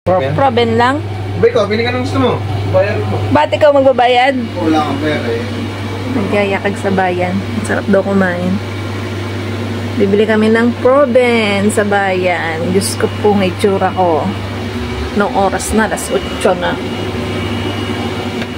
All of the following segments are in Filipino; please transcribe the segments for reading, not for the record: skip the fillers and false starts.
Proben lang? Ba ikaw, pili ka ng gusto mo. Bayar mo. Ba't ikaw magbabayad? Wala kang pera eh. Nagyayakag sa bayan. Sarap daw kumain. Bibili kami ng proben sa bayan. Diyos ko po, may tsura ko. Noong oras na, alas 8 na.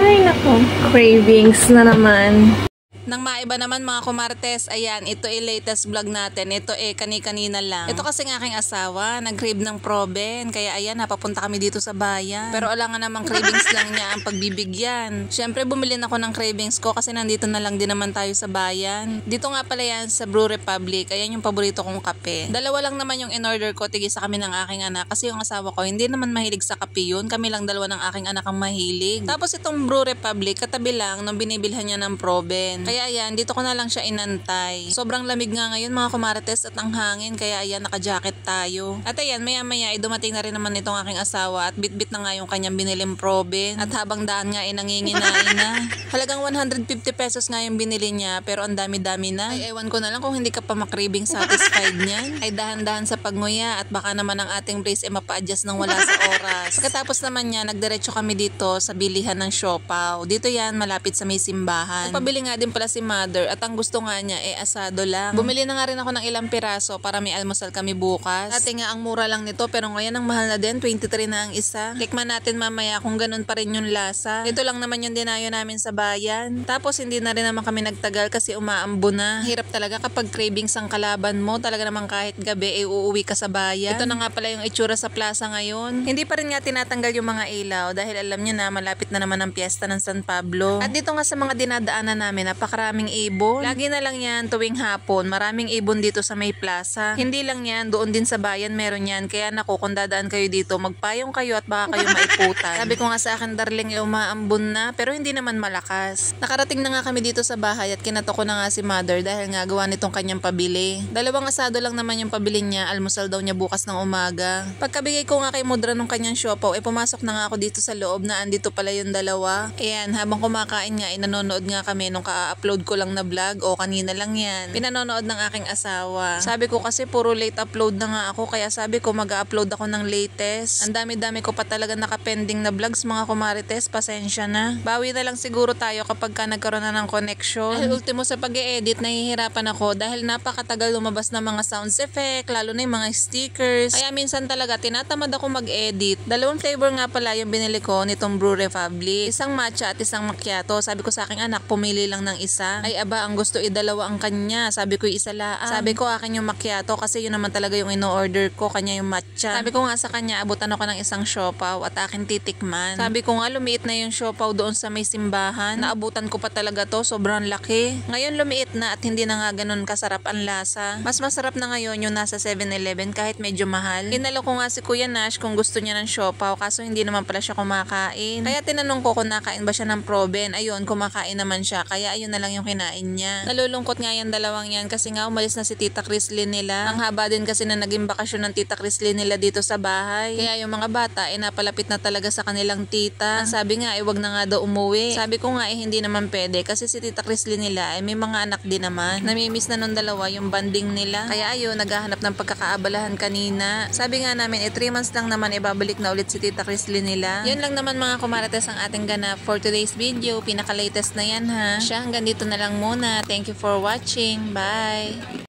Ay nako, cravings na naman. Nang maiba naman mga kumartes, ayan, ito ay latest vlog natin. Ito ay kani-kanina lang. Ito kasi ng aking asawa, nag-crave ng proben. Kaya ayan, napapunta kami dito sa bayan. Pero alangan namang cravings lang niya ang pagbibigyan. Siyempre, bumili na ako ng cravings ko kasi nandito na lang din naman tayo sa bayan. Dito nga pala yan sa Brew Republic. Ayan yung paborito kong kape. Dalawa lang naman yung in-order ko, tigisa kami ng aking anak. Kasi yung asawa ko, hindi naman mahilig sa kape yun. Kami lang dalawa ng aking anak ang mahilig. Tapos itong Brew Republic, katabi lang nung binibilhan niya ng proben. Kaya ayan, dito ko na lang siya inantay. Sobrang lamig nga ngayon mga kumarites at ang hangin, kaya ayan, naka-jacket tayo. At ayan, maya-maya ay dumating na rin naman itong aking asawa at bit-bit na nga yung kanyang biniling proben. At habang daan nga ay nanginginain na. Halagang 150 pesos nga yung binili niya, pero ang dami-dami na. Ay ewan ko na lang kung hindi ka pa makribing satisfied niyan. Ay dahan-dahan sa pagnguya at baka naman ang ating brace ay mapa-adjust ng wala sa oras. Pagkatapos naman niya, nagdiretso kami dito sa bilihan ng siopaw. Dito yan, malapit sa may simbahan. Nagpabili nga din pala si mother at ang gusto nga niya asado lang. Bumili na nga rin ako ng ilang piraso para may almusal kami bukas. Dati nga ang mura lang nito, pero ngayon ang mahal na din, 23 na ang isa. Tikman natin mamaya kung ganun pa rin yung lasa. Ito lang naman yung dinayo namin sa bayan. Tapos hindi na rin naman kami nagtagal kasi umaambo na. Hirap talaga kapag cravings ang kalaban mo, talaga naman kahit gabi uuwi ka sa bayan. Ito na nga pala yung itsura sa plaza ngayon. Hindi pa rin nga tinatanggal yung mga ilaw dahil alam niyo na malapit na naman ang piyesta ng San Pablo. At dito nga sa mga dinadaanan namin, napakaraming ibon. Lagi na lang yan tuwing hapon. Maraming ibon dito sa may plaza. Hindi lang yan, doon din sa bayan meron yan. Kaya naku, kung dadaan kayo dito, magpayong kayo at baka kayo maiputan. Sabi ko nga sa akin, darling, umaambon na, pero hindi naman malakas. Nakarating na nga kami dito sa bahay at kinato ko na nga si mother dahil nga gawa nitong kanyang pabili. Dalawang asado lang naman yung pabili niya. Almusal daw niya bukas ng umaga. Pagkabigay ko nga kay Mudra nung kanyang siopaw, pumasok na nga ako dito sa loob na andito pala yung dalawa. Ayan, habang kumakain nga, nanonood nga kami nung ka-upload ko lang na vlog o kanina lang yan. Pinanonood ng aking asawa. Sabi ko kasi puro late upload na nga ako, kaya sabi ko mag-upload ako ng latest. Ang dami-dami ko pa talaga nakapending na vlogs mga kumarites, pasensya na. Bawi na lang siguro tayo kapag ka nagkaroon na ng connection. Dahil ultimo sa pag-e-edit, nahihirapan ako dahil napakatagal lumabas na mga sounds effect, lalo na yung mga stickers. Kaya minsan talaga tinatamad ako mag-edit. Dalawang flavor nga pala yung binili ko nitong Brew Republic. Isang matcha at isang macchiato. Sabi ko sa aking anak, pumili lang ng isa. Ay aba, ang gusto idalawa ang kanya. Sabi ko isa lang. Sabi ko akin yung macchiato kasi yun naman talaga yung ino-order ko, kanya yung matcha. Sabi ko nga sa kanya, abutan ako ng isang siopaw at akin titikman. Sabi ko nga lumiit na yung siopaw doon sa may simbahan. Naabutan ko pa talaga to, sobrang laki. Ngayon lumiit na at hindi na nga ganun kasarap ang lasa. Mas masarap na ngayon yung nasa 7-Eleven kahit medyo mahal. Inalo ko nga si Kuya Nash kung gusto niya ng siopaw kaso hindi naman pala siya kumakain. Kaya tinanong ko kung nakain ba siya ng proben. Ayun, kumakain naman siya. Kaya ayun na lang yung kinain niya. Nalulungkot nga yan dalawang yan kasi nga umalis na si Tita Chrislyn nila. Ang haba din kasi na naging bakasyon ng Tita Chrislyn nila dito sa bahay. Kaya yung mga bata napalapit na talaga sa kanilang tita. Ang sabi nga wag na nga daw umuwi. Sabi ko nga hindi naman pwede kasi si Tita Chrislyn nila may mga anak din naman. Namimiss na nung dalawa yung banding nila. Kaya ayun, naghahanap ng pagkakaabalahan kanina. Sabi nga namin 3 months lang naman ibabalik na ulit si Tita Chrislyn nila. Yun lang naman mga kumarites ang ating ganap for today's video. Pinaka-latest na yan ha. Siya hanggang dito na lang muna. Thank you for watching. Bye!